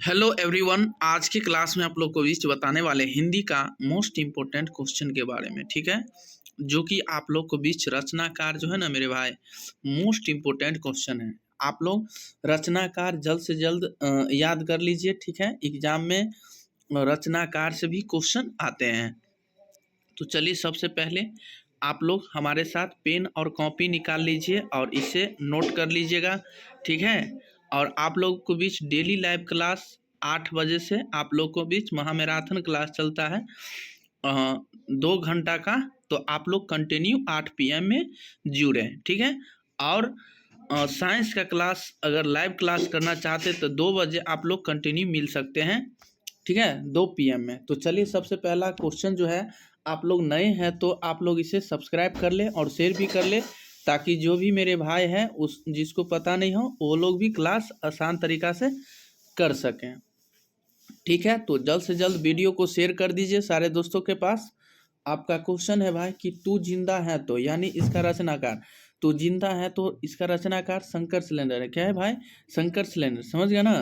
Hello everyone. आज की class में आप लोग को बीच बताने वाले हिंदी का मोस्ट इम्पोर्टेंट क्वेश्चन के बारे में, ठीक है, जो कि आप लोग को बीच रचनाकार जो है ना मेरे भाई, मोस्ट इम्पोर्टेंट क्वेश्चन है। आप लोग रचनाकार जल्द से जल्द याद कर लीजिए, ठीक है। एग्जाम में रचनाकार से भी क्वेश्चन आते हैं। तो चलिए सबसे पहले आप लोग हमारे साथ पेन और कॉपी निकाल लीजिए और इसे नोट कर लीजिएगा, ठीक है। और आप लोग को बीच डेली लाइव क्लास 8 बजे से आप लोग को बीच महामैराथन क्लास चलता है 2 घंटा का। तो आप लोग कंटिन्यू 8 PM में जुड़े, ठीक है। और साइंस का क्लास अगर लाइव क्लास करना चाहते तो 2 बजे आप लोग कंटिन्यू मिल सकते हैं, ठीक है, 2 PM में। तो चलिए सबसे पहला क्वेश्चन जो है, आप लोग नए हैं तो आप लोग इसे सब्सक्राइब कर ले और शेयर भी कर ले, ताकि जो भी मेरे भाई हैं उस जिसको पता नहीं हो वो लोग भी क्लास आसान तरीक़ा से कर सकें, ठीक है। तो जल्द से जल्द वीडियो को शेयर कर दीजिए सारे दोस्तों के पास। आपका क्वेश्चन है भाई कि तू जिंदा है तो, यानी इसका रचनाकार, तू जिंदा है तो इसका रचनाकार शंकर सिलेंडर है। क्या है भाई? शंकर सिलेंडर, समझ गया ना।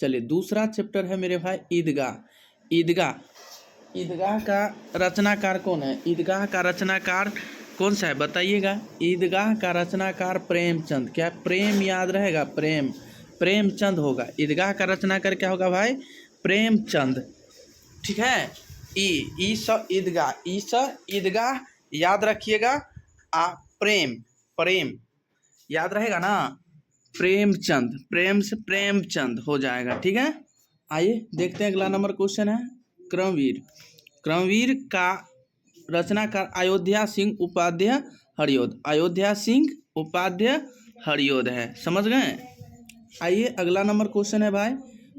चलिए दूसरा चैप्टर है मेरे भाई ईदगाह। ईदगाह ईदगाह का रचनाकार कौन है? ईदगाह का रचनाकार कौन सा है बताइएगा। ईदगाह का रचनाकार प्रेमचंद। क्या प्रेम याद रहेगा? प्रेमचंद होगा। ईदगाह का रचनाकार क्या होगा भाई? प्रेमचंद, ठीक है। ई स ईदगाह याद रखिएगा। प्रेम याद रहेगा ना। प्रेमचंद, प्रेम से प्रेमचंद हो जाएगा, ठीक है। आइए देखते हैं अगला नंबर क्वेश्चन है क्रमवीर का रचनाकार अयोध्या सिंह उपाध्याय हरियोध। अयोध्या सिंह उपाध्याय हरियोध है, समझ गए। आइए अगला नंबर क्वेश्चन है भाई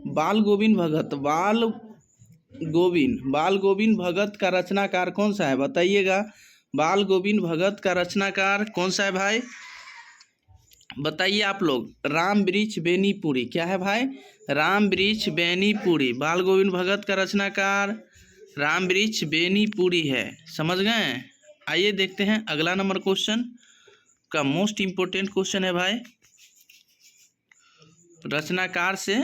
बाल गोविंद भगत। बाल गोविंद भगत का रचनाकार कौन सा है बताइएगा। बाल गोविंद भगत का रचनाकार कौन सा है भाई? बताइए आप लोग। राम वृक्ष बेनीपुरी। क्या है भाई? राम वृक्ष बेनीपुरी। बाल गोविंद भगत का रचनाकार राम वृक्ष बेनीपुरी है, समझ गए। आइए देखते हैं अगला नंबर क्वेश्चन का मोस्ट इम्पोर्टेंट क्वेश्चन है भाई, रचनाकार से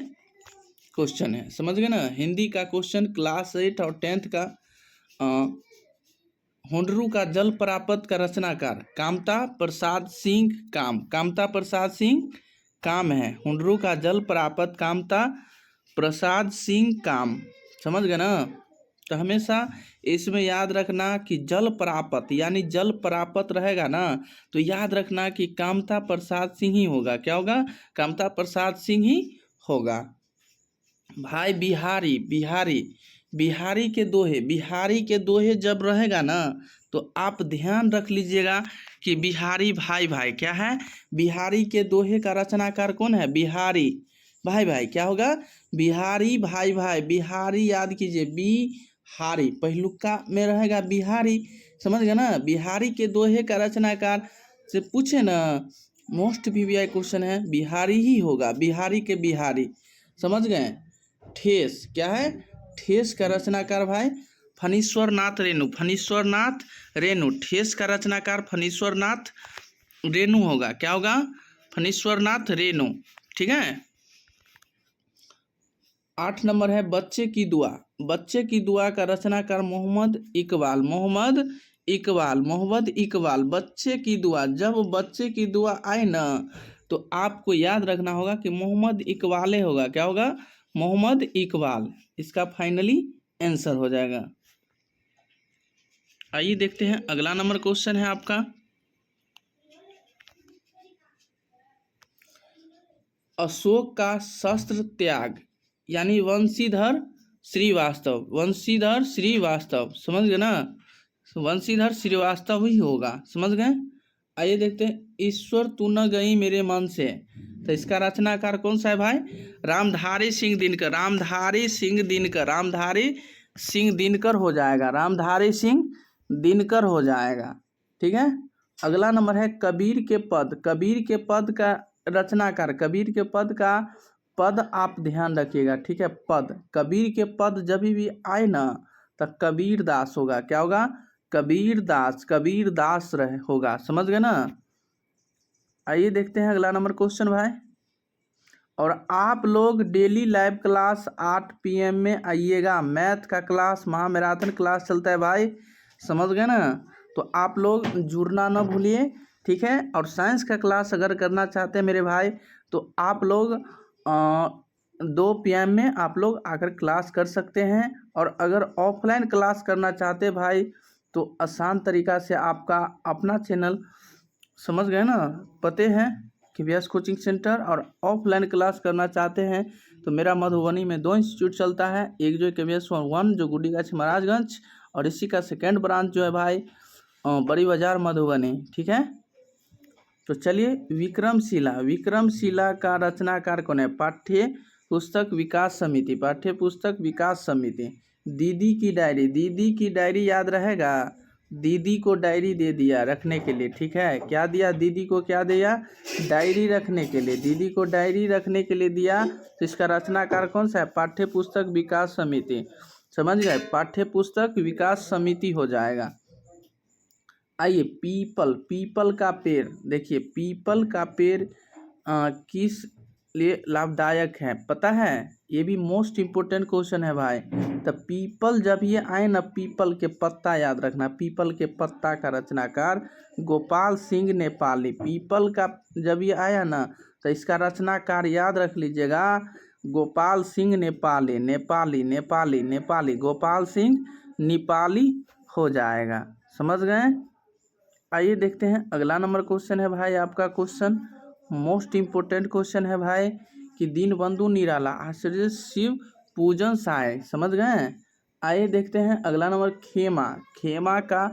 क्वेश्चन है, समझ गए ना। हिंदी का क्वेश्चन क्लास 8 और 10th का। हुंडरू का जल प्राप्त का रचनाकार कामता प्रसाद सिंह काम। कामता प्रसाद सिंह काम है। हुंडरू का जल प्राप्त कामता प्रसाद सिंह काम, समझ गए ना। तो हमेशा इसमें याद रखना कि जल प्राप्त यानी जल प्राप्त रहेगा ना, तो याद रखना कि कामता प्रसाद सिंह ही होगा। क्या होगा? कामता प्रसाद सिंह ही होगा। भाई बिहारी के दोहे जब रहेगा ना, तो आप ध्यान रख लीजिएगा कि बिहारी भाई क्या है? बिहारी के दोहे का रचनाकार कौन है? बिहारी भाई क्या होगा? बिहारी भाई बिहारी याद कीजिए, बिहारी पहिलुक्का में रहेगा बिहारी, समझ गए ना। बिहारी के दोहे का रचनाकार से पूछे ना, मोस्ट VVI क्वेश्चन है, बिहारी ही होगा। बिहारी के बिहारी, समझ गए। ठेस, क्या है? ठेस का रचनाकार भाई फणीश्वर नाथ रेणु। ठेस का रचनाकार फणीश्वर नाथ रेणु होगा। क्या होगा? फणीश्वर नाथ रेणु, ठीक है। 8 नंबर है बच्चे की दुआ। बच्चे की दुआ का रचनाकार मोहम्मद इकबाल। बच्चे की दुआ, जब बच्चे की दुआ आए ना, तो आपको याद रखना होगा कि मोहम्मद इकबाल होगा। क्या होगा? मोहम्मद इकबाल, इसका फाइनली आंसर हो जाएगा। आइए देखते हैं अगला नंबर क्वेश्चन है आपका अशोक का शस्त्र त्याग, यानी वंशीधर श्रीवास्तव, समझ गए ना। वंशीधर श्रीवास्तव ही होगा, समझ गए। आइए देखते हैं ईश्वर तू न गई मेरे मन से। तो इसका रचनाकार कौन सा है भाई? रामधारी सिंह दिनकर हो जाएगा। रामधारी सिंह दिनकर हो जाएगा, ठीक है। अगला नंबर है कबीर के पद का रचनाकार। कबीर के पद आप ध्यान रखिएगा, ठीक है। पद, कबीर के पद जब भी आए ना, तो कबीर दास होगा। क्या होगा? कबीर दास होगा, समझ गए ना। आइए देखते हैं अगला नंबर क्वेश्चन भाई और आप लोग डेली लाइव क्लास 8 PM में आइएगा। मैथ का क्लास महामैराथन क्लास चलता है भाई, समझ गए ना। तो आप लोग जुड़ना ना भूलिए, ठीक है। और साइंस का क्लास अगर करना चाहते हैं मेरे भाई तो आप लोग 2 PM में आप लोग आकर क्लास कर सकते हैं। और अगर ऑफलाइन क्लास करना चाहते हैं भाई तो आसान तरीका से आपका अपना चैनल, समझ गए ना, पते हैं KVS कोचिंग सेंटर। और ऑफलाइन क्लास करना चाहते हैं तो मेरा मधुबनी में 2 इंस्टीट्यूट चलता है, एक जो KVS 1 जो गुड्डीगाछी महाराजगंज, और इसी का सेकेंड ब्रांच जो है भाई बड़ी बाजार मधुबनी, ठीक है। तो चलिए, विक्रमशिला का रचनाकार कौन है? पाठ्य पुस्तक विकास समिति, पाठ्य पुस्तक विकास समिति। दीदी की डायरी याद रहेगा, दीदी को डायरी दे दिया रखने के लिए, ठीक है। क्या दिया दीदी को? क्या दिया? डायरी रखने के लिए, दीदी को डायरी रखने के लिए दिया। तो इसका रचनाकार कौन सा है? पाठ्य पुस्तक विकास समिति, समझ गए, पाठ्य पुस्तक विकास समिति हो जाएगा। आइए, पीपल का पेड़, देखिए पीपल का पेड़ किस लिए लाभदायक है पता है? ये भी मोस्ट इम्पोर्टेंट क्वेश्चन है भाई। तो पीपल जब ये आए ना, पीपल के पत्ता याद रखना, पीपल के पत्ता का रचनाकार गोपाल सिंह नेपाली। पीपल का जब ये आया ना तो इसका रचनाकार याद रख लीजिएगा, गोपाल सिंह नेपाली, गोपाल सिंह नेपाली हो जाएगा, समझ गए। आइए देखते हैं अगला नंबर क्वेश्चन है भाई आपका क्वेश्चन, मोस्ट इम्पोर्टेंट क्वेश्चन है भाई कि दीनबंधु निराला आश्चर्य शिव पूजन साय, समझ गए। आइए देखते हैं अगला नंबर, खेमा का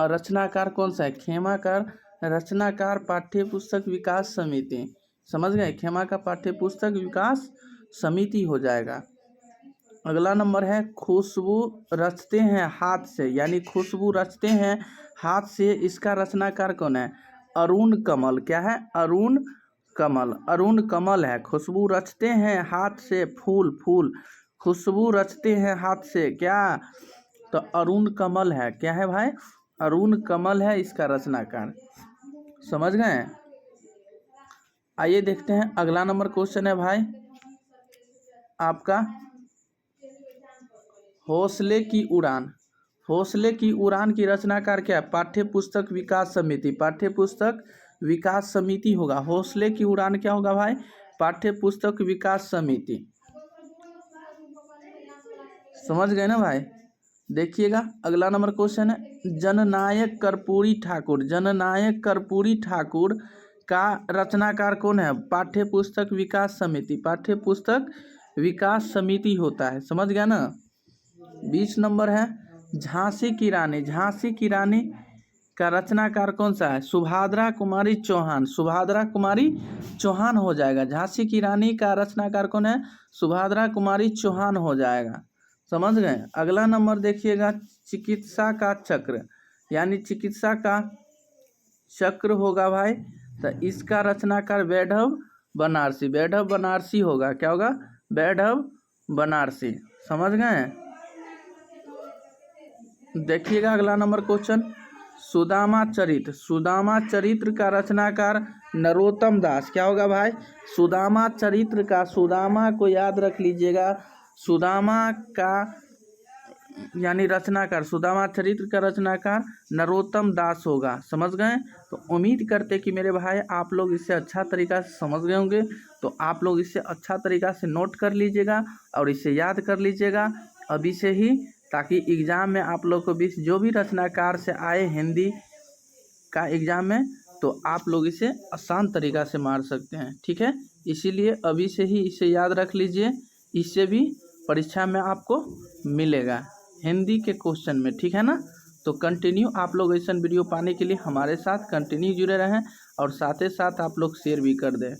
रचनाकार कौन सा है? खेमा का रचनाकार पाठ्य पुस्तक विकास समिति, समझ गए, खेमा का पाठ्य पुस्तक विकास समिति हो जाएगा। अगला नंबर है खुशबू रचते हैं हाथ से, यानी खुशबू रचते हैं हाथ से, इसका रचनाकार कौन है? अरुण कमल। क्या है? अरुण कमल है। खुशबू रचते हैं हाथ से, फूल, खुशबू रचते हैं हाथ से, क्या? तो अरुण कमल है। क्या है भाई? अरुण कमल है इसका रचनाकार, समझ गए। आइए देखते हैं अगला नंबर क्वेश्चन है भाई आपका, हौसले की उड़ान की रचनाकार क्या है? पाठ्य पुस्तक विकास समिति, पाठ्य पुस्तक विकास समिति होगा। हौसले की उड़ान क्या होगा भाई? पाठ्य पुस्तक विकास समिति, समझ गए ना भाई। देखिएगा अगला नंबर क्वेश्चन है, जननायक कर्पूरी ठाकुर का रचनाकार कौन है? पाठ्य पुस्तक विकास समिति, पाठ्य पुस्तक विकास समिति होता है, समझ गया ना। 20 नंबर है, झांसी की रानी का रचनाकार कौन सा है? सुभद्रा कुमारी चौहान हो जाएगा। झांसी की रानी का रचनाकार कौन है? सुभद्रा कुमारी चौहान हो जाएगा, समझ गए। अगला नंबर देखिएगा, चिकित्सा का चक्र, यानी चिकित्सा का चक्र होगा भाई। तो इसका रचनाकार वैभव बनारसी होगा। क्या होगा? वैभव बनारसी, समझ गए। देखिएगा अगला नंबर क्वेश्चन, सुदामा चरित्र का रचनाकार नरोत्तम दास। क्या होगा भाई? सुदामा को याद रख लीजिएगा, सुदामा चरित्र का रचनाकार नरोत्तम दास होगा, समझ गए। तो उम्मीद करते कि मेरे भाई आप लोग इससे अच्छा तरीका से समझ गए होंगे। तो आप लोग इसे अच्छा तरीका से नोट कर लीजिएगा और इसे याद कर लीजिएगा अभी से ही, ताकि एग्ज़ाम में आप लोग को भी जो भी रचनाकार से आए हिंदी का एग्ज़ाम में, तो आप लोग इसे आसान तरीका से मार सकते हैं, ठीक है। इसीलिए अभी से ही इसे याद रख लीजिए, इससे भी परीक्षा में आपको मिलेगा हिंदी के क्वेश्चन में, ठीक है ना। तो कंटिन्यू आप लोग ऐसा वीडियो पाने के लिए हमारे साथ कंटिन्यू जुड़े रहें और साथ ही साथ आप लोग शेयर भी कर दें।